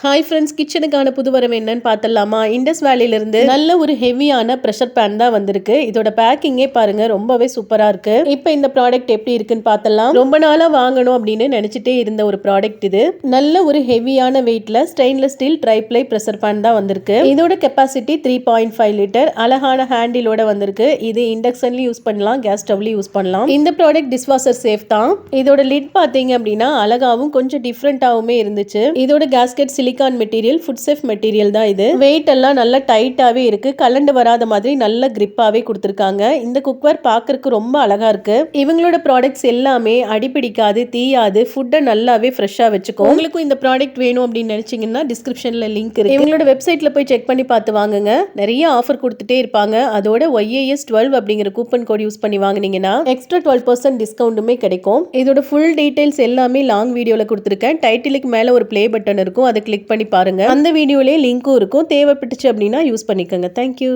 Hi friends, கிச்சனுக்கான புது வரவு என்னன்னு பார்த்தலாமா? இண்டஸ் வேலியிலிருந்து நல்ல ஒரு ஹெவியான ப்ரெஷர் பேன் தான் வந்திருக்கு. இதோட பேக்கிங்கே பாருங்க, ரொம்பவே சூப்பரா இருக்கு. இப்போ இந்த ப்ராடக்ட் எப்படி இருக்குன்னு பார்த்தலாம். ரொம்ப நாளா வாங்கணும் அப்படின்னு நினைச்சிட்டே இருந்த ஒரு ப்ராடக்ட் இது. நல்ல ஒரு ஹெவியான வெயிட்ல stainless steel triply pressure pan தான் வந்திருக்கு. இதோட கெப்பாசிட்டி 3.5 லிட்டர். அழகான ஹேண்டிலோட வந்திருக்கு. இது இண்டக்ஷன்லயும் யூஸ் பண்ணலாம், கேஸ் ஸ்டவ்லயும் யூஸ் பண்ணலாம். இந்த ப்ராடக்ட் டிஷ்வாஷர் சேஃப் தான். இதோட லிட் பார்த்தீங்க அப்படின்னா அழகாவும் கொஞ்சம் டிஃப்ரெண்டாவுமே இருந்துச்சு. இதோட gasket silicone material, food safe material தான் இது. வெயிட் எல்லாம் நல்லா டைட்டாவே இருக்கு. கலண்டு வராத மாதிரி நல்ல கிரிப்பாவே கொடுத்திருக்காங்க. இந்த குக்வேர் பார்க்கறதுக்கு ரொம்ப அழகா இருக்கு. இவங்களோட ப்ராடக்ட்ஸ் எல்லாமே அடிபிடிக்காது, தீயாது, ஃபுட்டை நல்லாவே ஃப்ரெஷ்ஷா வச்சுக்கும். உங்களுக்கும் இந்த ப்ராடக்ட் வேணும் அப்படின்னு நினைச்சீங்கன்னா டிஸ்கிரிப்ஷன்ல லிங்க் இருக்கு. இவங்களோட வெப்சைட்ல போய் செக் பண்ணி பார்த்து வாங்குங்க. நிறைய ஆஃபர் கொடுத்துட்டே இருப்பாங்க. அதோட YAS 12 அப்படிங்கிற கூப்பன் கோட் யூஸ் பண்ணி வாங்குனீங்கன்னா எக்ஸ்ட்ரா 12% டிஸ்கவுண்ட்டுமே கிடைக்கும். இதோட ஃபுல் டீடைல்ஸ் எல்லாமே லாங் வீடியோல கொடுத்துருக்கேன். டைட்டிலுக்கு மேல ஒரு ப்ளே பட்டன் இருக்கும், அதை கிளிக் பண்ணி பாருங்க. அந்த வீடியோலயே லிங்க்கும் இருக்கும். தேவைப்பட்டுச்சு அப்படின்னா யூஸ் பண்ணிக்கோங்க. தேங்க்யூ.